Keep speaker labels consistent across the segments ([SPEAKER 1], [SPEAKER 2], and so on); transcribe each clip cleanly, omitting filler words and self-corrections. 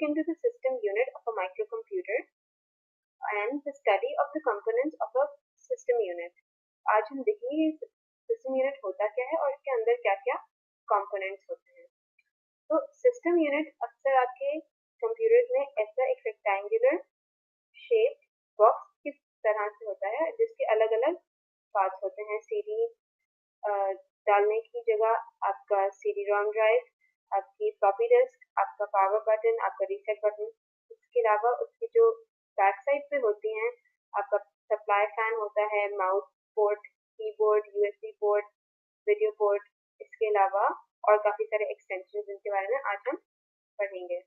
[SPEAKER 1] into the system unit of a microcomputer and the study of the components of a system unit. आज हम देखेंगे system unit होता क्या है और इसके अंदर क्या क्या कंपोनेंट्स होते हैं। तो सिस्टम यूनिट अक्सर आपके कंप्यूटर्स में ऐसा एक रेक्टेंगुलर शेप बॉक्स की तरह से होता है जिसके अलग अलग पार्ट्स होते हैं। सीडी डालने की जगह आपका सीडी रोम ड्राइव, आपकी फ्लॉपी डिस्क, आपका पावर बटन, आपका रीसेट बटन। इसके अलावा उसकी जो बैक साइड पे होती हैं आपका सप्लाई फैन होता है, mouse port, keyboard, USB port, video port. इसके अलावा और काफी सारे एक्सटेंशन जिनके बारे में आज हम पढ़ेंगे।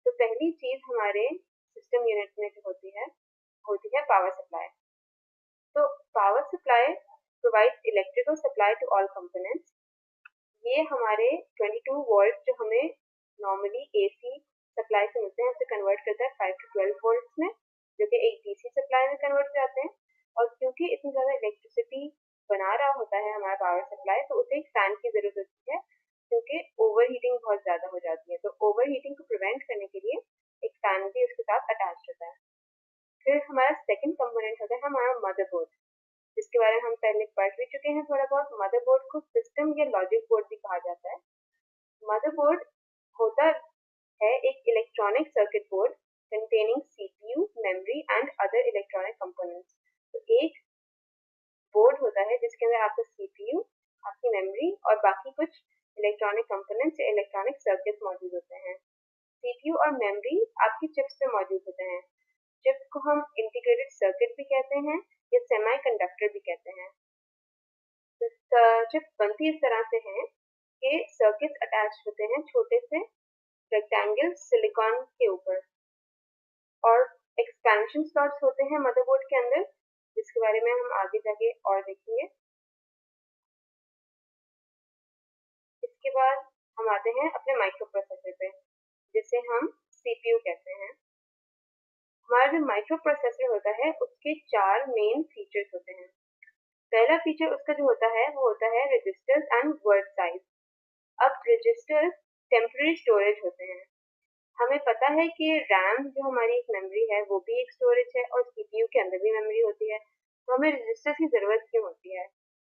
[SPEAKER 1] तो पहली चीज हमारे सिस्टम यूनिट में जो होती है पावर सप्लाई। तो power supply provides electrical supply to all components. ये हमारे 22 वोल्ट जो हमें नॉर्मली एसी सप्लाई से मिलते हैं उसे कन्वर्ट करता है 5 to 12 वोल्ट्स में, जो कि एक डीसी सप्लाई में कन्वर्ट हो जाते हैं। और क्योंकि इतनी ज़्यादा इलेक्ट्रिसिटी बना रहा होता है हमारा पावर सप्लाई, तो उसे एक फैन की ज़रूरत होती है क्योंकि ओवर हीटिंग बहुत ज़्यादा हो जाती है। तो ओवर हीटिंग को प्रिवेंट करने के लिए एक फैन भी उसके साथ अटैच होता है। फिर हमारा सेकेंड कंपोनेंट होता है हमारा मदरबोर्ड, जिसके बारे में हम पहले पढ़ भी चुके हैं थोड़ा बहुत। मदरबोर्ड को सिस्टम या लॉजिक बोर्ड भी कहा जाता है। मदरबोर्ड होता है एक electronic circuit board containing CPU, memory and other electronic components। तो एक बोर्ड होता है जिसके अंदर आपका CPU, आपकी मेमोरी और बाकी कुछ इलेक्ट्रॉनिक कंपोनेंट्स या इलेक्ट्रॉनिक सर्किट मौजूद होते हैं। CPU और मेमोरी आपकी चिप्स पे मौजूद होते हैं। चिप्स को हम इंटीग्रेटेड सर्किट भी कहते हैं या सेमीकंडक्टर भी कहते हैं। चिप्स बनती इस तरह से हैं कि सर्किट्स अटैच होते हैं छोटे से रेक्टेंगल सिलिकॉन के ऊपर, और एक्सपेंशन स्लॉट्स होते हैं मदरबोर्ड के अंदर, जिसके बारे में हम आगे जाके और देखेंगे। इसके बाद हम आते हैं अपने माइक्रो प्रोसेसर पे, जिसे हम सीपीयू कहते हैं। हमारा जो माइक्रो प्रोसेसर होता है उसके 4 मेन फीचर्स होते हैं। पहला फीचर उसका जो होता है वो होता है रजिस्टर्स एंड वर्ड साइज। अब रजिस्टर्स टेम्पररी स्टोरेज होते हैं। हमें पता है कि रैम जो हमारी एक मेमोरी है वो भी एक स्टोरेज है और सीपीयू के अंदर भी मेमोरी होती है। तो हमें रजिस्टर्स की जरूरत क्यों होती है?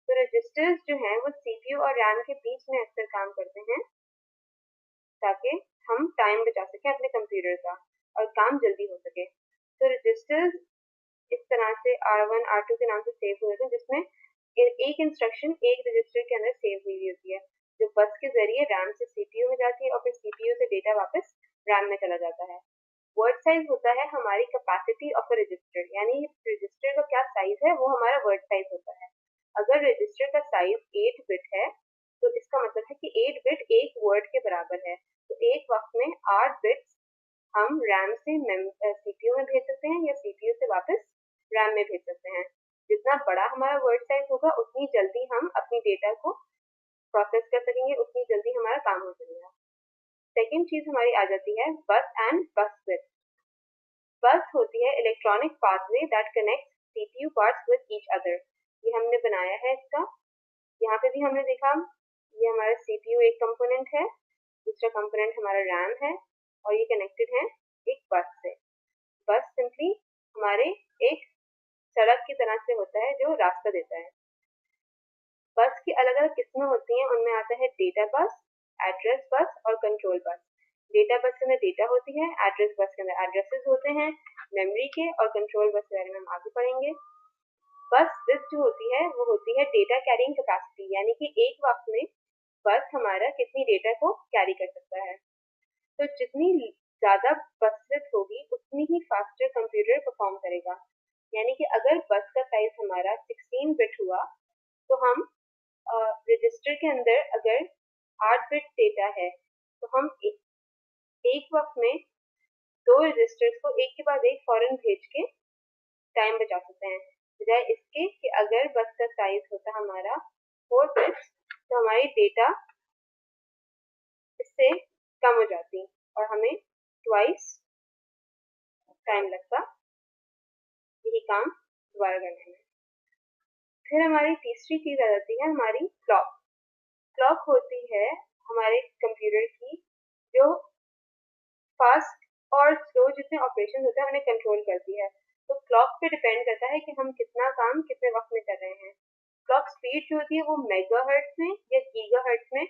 [SPEAKER 1] तो रजिस्टर्स जो हैं वो सीपीयू और रैम के बीच में अक्सर काम करते हैं ताकि हम टाइम बचा सकें अपने कंप्यूटर का और काम जल्दी हो सके। तो रजिस्टर्स इस तरह से R1 R2 के नाम से सेव हुए थे, जिसमें एक इंस्ट्रक्शन एक रजिस्टर के अंदर सेव हुई होती है जो बस के जरिए रैम से सीपीयू में जाती है और फिर सीपीयू से डेटा वापस रैम में चला जाता है। वर्ड साइज होता है हमारी कैपेसिटी ऑफ अ रजिस्टर, यानी रजिस्टर का क्या साइज है वो हमारा वर्ड साइज होता है। अगर रजिस्टर का साइज 8 बिट है तो इसका मतलब है कि 8 बिट एक वर्ड के बराबर है। तो एक वक्त में 8 बिट्स हम रैम से सीपीयू में भेज सकते हैं या सीपीयू से वापस रैम में भेज सकते हैं। जितना बड़ा हमारा वर्ड साइज होगा उतनी जल्दी हम अपनी डेटा को प्रोसेस कर सकेंगे, उतनी जल्दी हमारा काम हो सकेगा। सेकेंड चीज हमारी आ जाती है बस एंड बस विड्थ। बस होती है electronic pathway that connect CPU parts with each other. ये हमने बनाया है इसका। यहाँ पे भी हमने देखा ये हमारा सीपीयू एक कंपोनेंट है, दूसरा कंपोनेंट हमारा रैम है और ये कनेक्टेड है एक बस से। बस सिंपली हमारे एक सड़क की तरह से होता है जो रास्ता देता है। बस की अलग अलग किस्में होती हैं, उनमें आता है डेटा बस, एड्रेस बस और कंट्रोल बस। डेटा बस के अंदर डेटा होती है, एड्रेस बस के अंदर एड्रेसेस होते हैं मेमोरी के, और कंट्रोल बस के बारे में हम आगे पढ़ेंगे। बस विड्थ जो होती है वो होती है डेटा कैरिंग कैपेसिटी, यानी कि एक वक्त में बस हमारा कितनी डेटा को कैरी कर सकता है। तो जितनी ज्यादा बस विड्थ होगी उतनी ही फास्टर कंप्यूटर परफॉर्म करेगा। यानी कि अगर बस का साइज हमारा 16 बिट हुआ तो हम रजिस्टर के अंदर अगर 8 बिट डेटा है तो हम एक वक्त में 2 रजिस्टर्स को एक के बाद एक फौरन भेज के टाइम बचा सकते हैं, बजाय इसके कि अगर बस का साइज होता हमारा 4 बिट्स तो हमारी डेटा इससे कम हो जाती और हमें ट्वाइस टाइम लगता यही काम दोबारा करने में। फिर हमारी तीसरी चीज आ जाती है हमारी क्लॉक। क्लॉक होती है हमारे कंप्यूटर की जो फास्ट और स्लो जितने ऑपरेशन होते हैं उन्हें कंट्रोल करती है। तो क्लॉक पे डिपेंड करता है कि हम कितना काम कितने वक्त में कर रहे हैं। क्लॉक स्पीड जो होती है वो मेगाहर्ट्ज में या गीगाहर्ट्ज में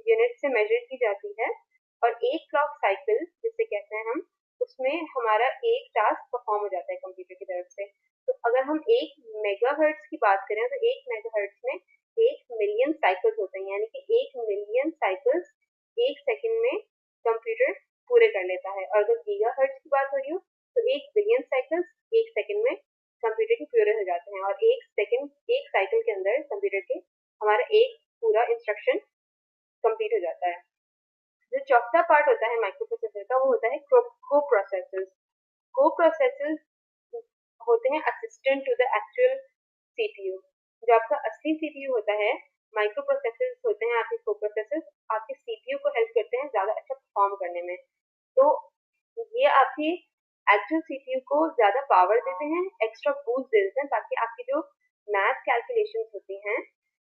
[SPEAKER 1] यूनिट से मेजर की जाती है, और एक क्लॉक साइकिल जिसे कहते हैं हम, उसमें हमारा एक टास्क परफॉर्म हो जाता है कंप्यूटर की तरफ से। तो अगर हम एक मेगाहर्ट्ज की बात करें तो एक मेगाहर्ट्ज में 1 मिलियन साइकिल्स होते हैं, यानी कि 1 मिलियन साइकिल्स एक सेकंड में कंप्यूटर पूरे कर लेता है। और अगर गीगाहर्ट्ज की बात हो रही हो तो 1 बिलियन साइकिल्स एक सेकंड में कंप्यूटर के पूरे हो जाते हैं, और एक साइकिल के अंदर कंप्यूटर के हमारा एक पूरा इंस्ट्रक्शन कंप्लीट हो जाता है। जो चौथा पार्ट होता है माइक्रो प्रोसेसर का वो होता है को प्रोसेसर्स। को प्रोसेसर्स होते हैं assistant to the actual CPU. जो आपका असली सीपीयू होता है, माइक्रो प्रोसेसर्स होते हैं आपके को प्रोसेसर्स, आपके सीपीयू को हेल्प करते हैं ज्यादा अच्छा परफॉर्म करने में। तो ये आपकी एक्चुअल सीपीयू को ज्यादा पावर देते हैं, एक्स्ट्रा बूस्ट दे देते हैं, ताकि आपकी जो मैथ कैलकुलेशंस होती हैं,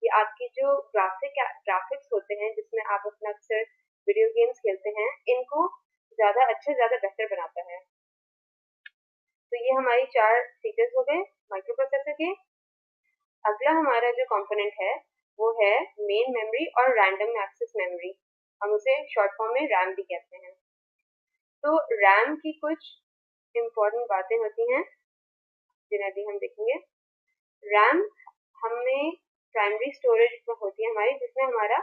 [SPEAKER 1] ये आपकी जो ग्राफिक्स होते हैं जिसमें आप अपना अक्सर वीडियो गेम्स खेलते हैं, इनको ज्यादा अच्छा ज्यादा बेहतर बनाता है। तो ये हमारी 4 फीचर्स हो गए माइक्रो प्रोसेसर के। अगला हमारा जो कंपोनेंट है वो है मेन मेमोरी और रैंडम एक्सेस मेमोरी, हम उसे शॉर्ट फॉर्म में रैम भी कहते हैं। तो रैम की कुछ इम्पोर्टेंट बातें होती हैं जिन्हें अभी हम देखेंगे। रैम हमें प्राइमरी स्टोरेज होती है हमारी, जिसमें हमारा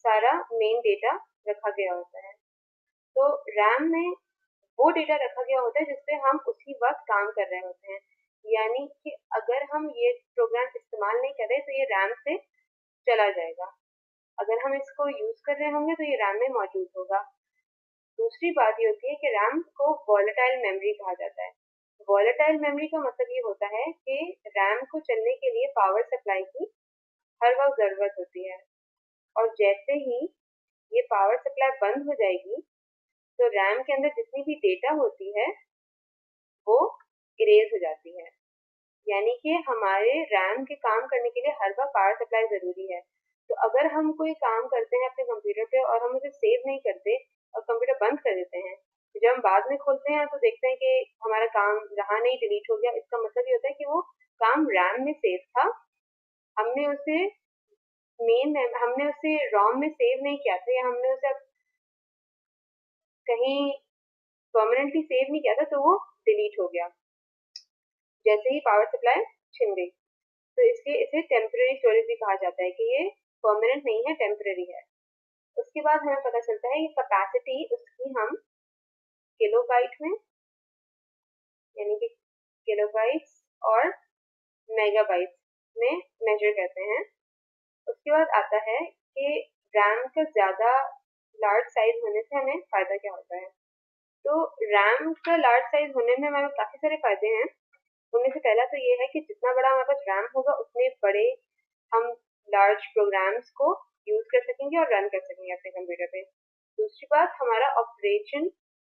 [SPEAKER 1] सारा मेन डेटा रखा गया होता है। तो रैम में वो डेटा रखा गया होता है जिससे हम उसी वक्त काम कर रहे होते हैं, यानी कि अगर हम ये प्रोग्राम इस्तेमाल नहीं कर रहे तो ये रैम से चला जाएगा, अगर हम इसको यूज कर रहे होंगे तो ये रैम में मौजूद होगा। दूसरी बात ये होती है कि रैम को वॉलेटाइल मेमोरी कहा जाता है। वॉलेटाइल मेमोरी का मतलब ये होता है कि रैम को चलने के लिए पावर सप्लाई की हर वक्त जरूरत होती है, और जैसे ही ये पावर सप्लाई बंद हो जाएगी तो रैम के अंदर जितनी भी डेटा होती है वो इरेज हो जाती है। यानी कि हमारे रैम के काम करने के लिए हर बार पावर सप्लाई जरूरी है। तो अगर हम कोई काम करते हैं अपने कंप्यूटर पे और हम उसे सेव नहीं करते और कंप्यूटर बंद कर देते हैं, तो जब हम बाद में खोलते हैं तो देखते हैं कि हमारा काम रहा नहीं, डिलीट हो गया। इसका मतलब ये होता है कि वो काम रैम में सेव था, हमने उसे हमने उसे रोम में सेव नहीं किया था, या हमने उसे कहीं परमानेंटली सेव नहीं किया था, तो वो डिलीट हो गया जैसे ही पावर सप्लाई छिन गई। तो इसलिए इसे टेम्पररी स्टोरेज भी कहा जाता है कि ये परमानेंट नहीं है, टेम्पररी है। उसके बाद हमें पता चलता है कि कैपेसिटी उसकी हम किलोबाइट में, यानी कि किलोबाइट्स और मेगाबाइट्स में मेजर करते हैं। उसके बाद आता है कि रैम का ज्यादा लार्ज साइज होने से हमें फायदा क्या होता है। तो रैम का लार्ज साइज होने में हमें काफी सारे फायदे हैं। उनमें से पहला तो ये है कि जितना बड़ा हमारे पास रैम होगा उतने बड़े हम लार्ज प्रोग्राम्स को यूज कर सकेंगे और रन कर सकेंगे अपने कंप्यूटर पे। दूसरी बात, हमारा ऑपरेशन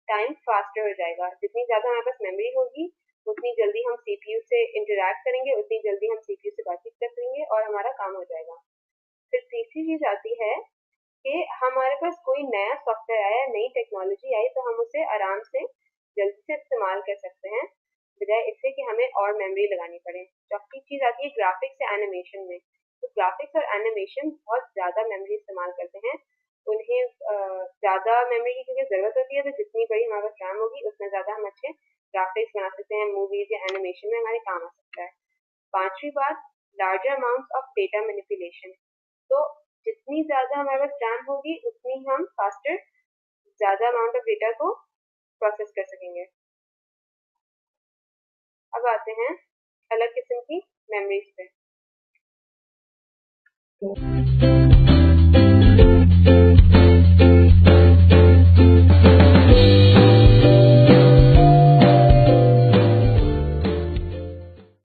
[SPEAKER 1] टाइम फास्टर हो जाएगा। जितनी ज्यादा हमारे पास मेमोरी होगी उतनी जल्दी हम सीपीयू से इंटरैक्ट करेंगे, उतनी जल्दी हम सीपीयू से बातचीत कर सकेंगे और हमारा काम हो जाएगा। फिर तीसरी चीज आती है कि हमारे पास कोई नया सॉफ्टवेयर आया, नई टेक्नोलॉजी आई, तो हम उसे आराम से जल्दी से इस्तेमाल कर सकते हैं, बजाय इससे कि हमें और मेमोरी लगानी पड़े। चौथी चीज आती है ग्राफिक्स या एनिमेशन में। तो ग्राफिक्स और एनिमेशन बहुत ज्यादा मेमोरी इस्तेमाल करते हैं, उन्हें ज्यादा मेमोरी की क्योंकि जरूरत होती है, तो जितनी बड़ी हमारे पास रैम होगी उतना ज्यादा हम अच्छे ग्राफिक्स बना सकते हैं, मूवीज या एनिमेशन में हमारे काम आ सकता है। पांचवी बात, larger amount of data manipulation. तो जितनी ज्यादा हमारे पास रैम होगी उतनी हम फास्टर ज्यादा अमाउंट ऑफ डेटा को प्रोसेस कर सकेंगे। अब आते हैं अलग किस्म की मेमोरीज पे।